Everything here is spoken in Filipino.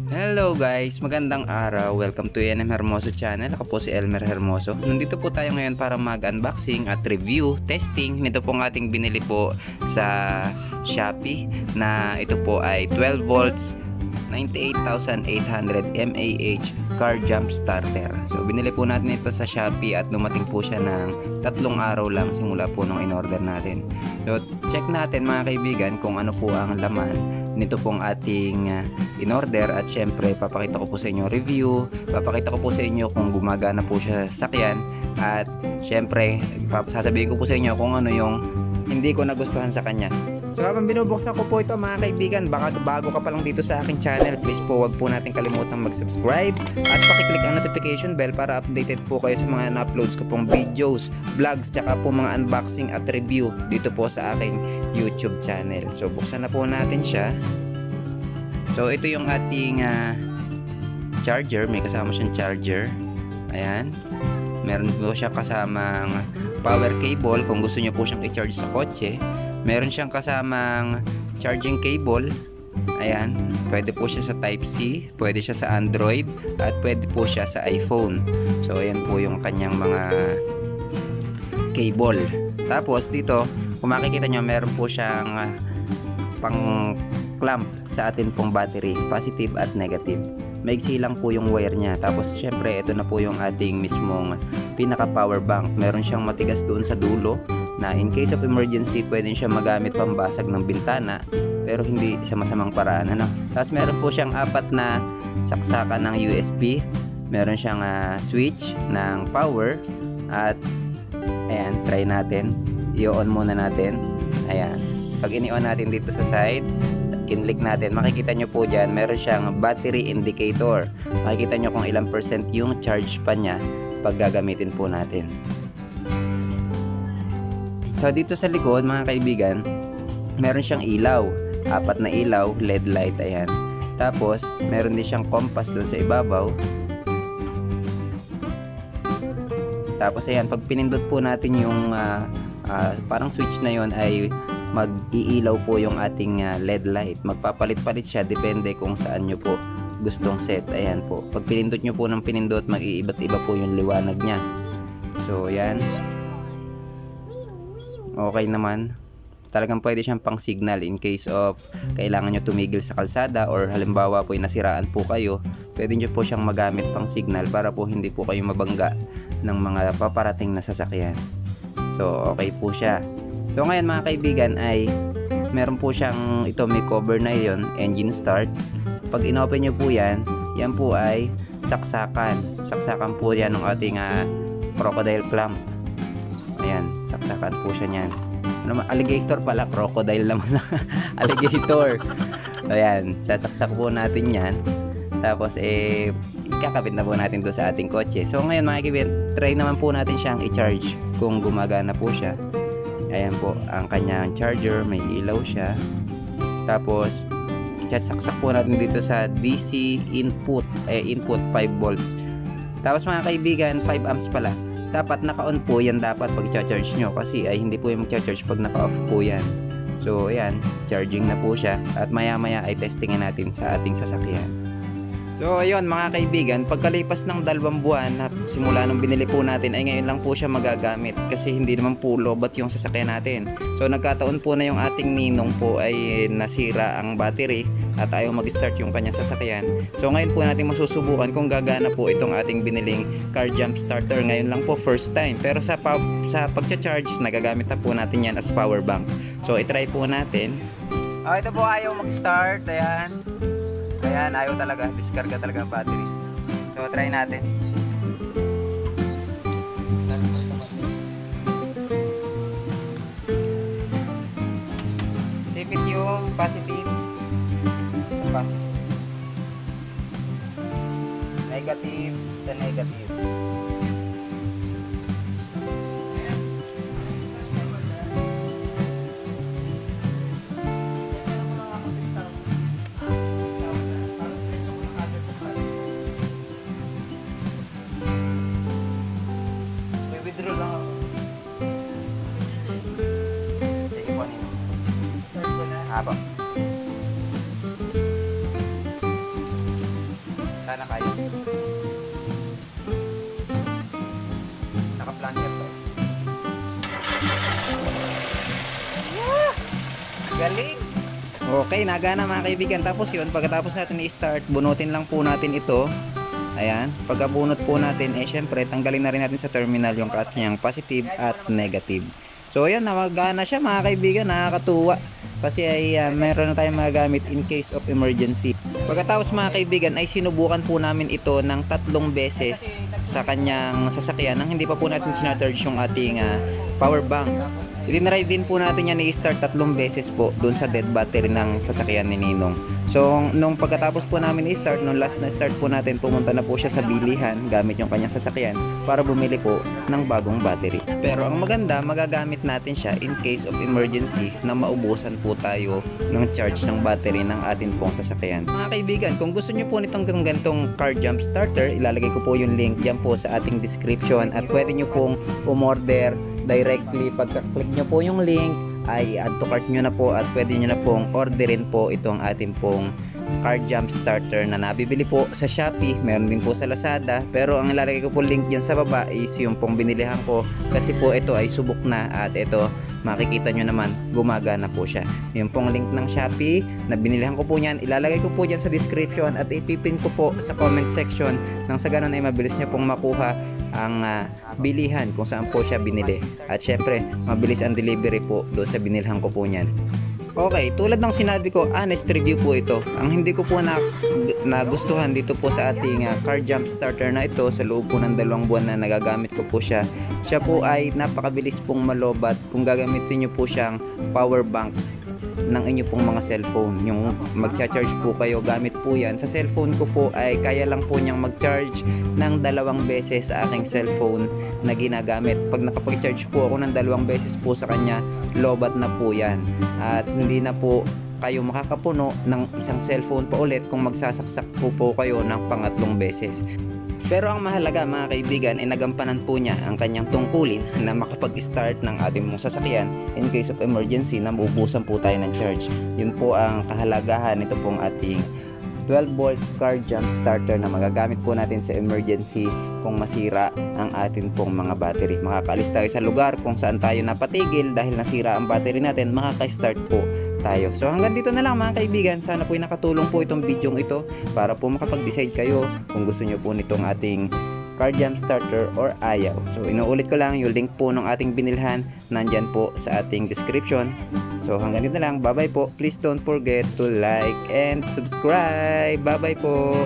Hello guys, magandang araw. Welcome to NM Hermoso channel. Ako po si Elmer Hermoso. Nandito po tayo ngayon para mag-unboxing at review, testing nito pong ating binili po sa Shopee na ito po ay 12 volts 98,800 mAh car jump starter. So binili po natin ito sa Shopee at dumating po siya ng 3 araw lang simula po nung in-order natin. So check natin mga kaibigan kung ano po ang laman nito pong ating in-order at syempre papakita ko po sa inyo review, papakita ko po sa inyo kung gumagana po siya sa sakyan at syempre sasabihin ko po sa inyo kung ano yung hindi ko nagustuhan sa kanya. So habang binubuksan ko po ito mga kaibigan, baka bago ka pa lang dito sa aking channel, please po wag po natin kalimutang mag-subscribe at pakiclick ang notification bell para updated po kayo sa mga na-uploads ko pong videos, vlogs, tsaka po mga unboxing at review dito po sa aking YouTube channel. So buksan na po natin siya. So ito yung ating charger, may kasama siyang charger. Ayan. Meron po siya kasamang power cable kung gusto niyo po siyang i-charge sa kotse. Meron siyang kasamang charging cable. Ayan, pwede po siya sa Type-C, pwede siya sa Android, at pwede po siya sa iPhone. So ayan po yung kanyang mga cable. Tapos dito, kung makikita nyo, meron po siyang pang clamp sa atin pong battery, positive at negative. Maigsi lang po yung wire niya. Tapos syempre ito na po yung ating mismong pinaka power bank. Meron siyang matigas doon sa dulo na in case of emergency pwede siya magamit pambasag ng bintana pero hindi sa masamang paraan, ano. Tapos meron po siyang 4 na saksakan ng USB, meron siyang switch ng power at ayan, try natin, i-on muna natin. Ayan, pag ini-on natin dito sa side at kinlik natin, makikita nyo po dyan meron siyang battery indicator, makikita nyo kung ilang percent yung charge pa nya pag gagamitin po natin. So dito sa likod mga kaibigan, meron siyang ilaw, 4 na ilaw, LED light, ayan. Tapos meron din siyang compass doon sa ibabaw. Tapos ayan, pag pinindot po natin yung parang switch na yon ay mag-iilaw po yung ating LED light. Magpapalit-palit siya depende kung saan nyo po gustong set. Ayan po, pag pinindot nyo po ng pinindot, mag-iiba't iba po yung liwanag nya. So ayan, okay naman. Talagang pwede siyang pang signal in case of kailangan nyo tumigil sa kalsada or halimbawa po nasiraan po kayo, pwede nyo po siyang magamit pang signal para po hindi po kayo mabangga ng mga paparating na sasakyan. So okay po siya. So ngayon mga kaibigan ay meron po siyang, ito may cover na yon, engine start. Pag inopen nyo po yan, yan po ay saksakan po yan ng ating crocodile clamp. Ayan, saksakan po siya niyan. Alligator pala, crocodile naman. Alligator. Ayan, sasaksak po natin yan. Tapos kakabit na po natin doon sa ating kotse. So ngayon mga kaibigan, try naman po natin siyang i-charge kung gumagana po siya. Ayan po, ang kanyang charger, may ilaw siya. Tapos saksak po natin dito sa DC input, input 5 volts. Tapos mga kaibigan, 5 amps pala. Dapat naka-on po yan dapat pag i-charge nyo kasi ay hindi po yung mag-charge pag naka-off po yan. So ayan, charging na po siya at maya maya ay testingin natin sa ating sasakyan. So ayun mga kaibigan, pagkalipas ng 2 buwan na simula nung binili po natin ay ngayon lang po siya magagamit kasi hindi naman po lobat yung sasakyan natin. So nagkataon po na yung ating ninong po ay nasira ang battery at ayaw mag-start yung kanyang sasakyan. So ngayon po natin masusubukan kung gagana po itong ating biniling car jump starter. Ngayon lang po, first time. Pero sa pagcha-charge, nagagamit na po natin yan as power bank. So itry po natin. Ito po ayaw mag-start. Ayan. Ayan, ayaw talaga. Diskarga talaga ang battery. So try natin. Sipit yung positive. Positive. Negative sa negative. May withdraw lang ako. Sige po nino. Start ko na. Apo. Sana kayo. Naka-plunger to. Galing! Okay, nagana mga kaibigan. Tapos yun, pagkatapos natin i-start, bunutin lang po natin ito. Ayan, pagkabunot po natin, syempre, tanggalin na rin natin sa terminal yung kanyang positive at negative. So, ayan, namagana siya mga kaibigan, nakakatuwa. Kasi ay meron na tayong magagamit in case of emergency. Pagkatapos mga kaibigan, ay sinubukan po namin ito ng 3 beses sa kanyang sasakyan nang hindi pa po natin sinacharge yung ating power bank. Itinry din po natin yan i-start 3 beses po doon sa dead battery ng sasakyan ni Ninong. So, nung pagkatapos po namin i-start, nung last na start po natin, pumunta na po siya sa bilihan gamit yung kanyang sasakyan para bumili po ng bagong battery. Pero ang maganda, magagamit natin siya in case of emergency na maubusan po tayo ng charge ng battery ng atin pong sasakyan. Mga kaibigan, kung gusto nyo po nitong ganitong car jump starter, ilalagay ko po yung link dyan po sa ating description at pwede nyo pong umorder directly. Pagka-click nyo po yung link ay add to cart nyo na po at pwede nyo na pong orderin po itong ating pong car jump starter na nabibili po sa Shopee. Meron din po sa Lazada, pero ang ilalagay ko po link dyan sa baba is yung pong binilihan ko kasi po ito ay subok na at ito makikita nyo naman gumagana po siya. Yung pong link ng Shopee na binilihan ko po niyan, ilalagay ko po dyan sa description at ipipin ko po sa comment section nang sa ganun ay mabilis nyo pong makuha ang bilihan kung saan po siya binili. At syempre, mabilis ang delivery po doon sa binilhan ko po niyan. Okay, tulad ng sinabi ko, honest review po ito. Ang hindi ko po nagustuhan dito po sa ating car jump starter na ito sa loob po ng 2 buwan na nagagamit ko po siya. Siya po ay napakabilis pong malobat kung gagamitin nyo po siyang power bank ng inyo pong mga cellphone. Yung magcha-charge po kayo, gamit po yan. Sa cellphone ko po ay kaya lang po niyang mag-charge ng 2 beses sa aking cellphone na ginagamit. Pag nakapag-charge po ako ng 2 beses po sa kanya, lobat na po yan. At hindi na po kayo makakapuno ng isang cellphone pa ulit kung magsasaksak po kayo ng pangatlong beses. Pero ang mahalaga mga kaibigan ay nagampanan po niya ang kanyang tungkulin na makapag-start ng ating mong sasakyan in case of emergency na maubusan po tayo ng charge. Yun po ang kahalagahan nito pong ating 12 volts car jump starter na magagamit po natin sa emergency kung masira ang atin pong mga battery. Makakaalis tayo sa lugar kung saan tayo napatigil dahil nasira ang battery natin, makaka-start po tayo. So hanggang dito na lang mga kaibigan. Sana po ay nakatulong po itong video ito para po makapag-decide kayo kung gusto nyo po nitong ating car jump starter or ayaw. So inuulit ko lang yung link po ng ating binilhan nandyan po sa ating description. So hanggang dito na lang. Bye bye po. Please don't forget to like and subscribe. Bye bye po.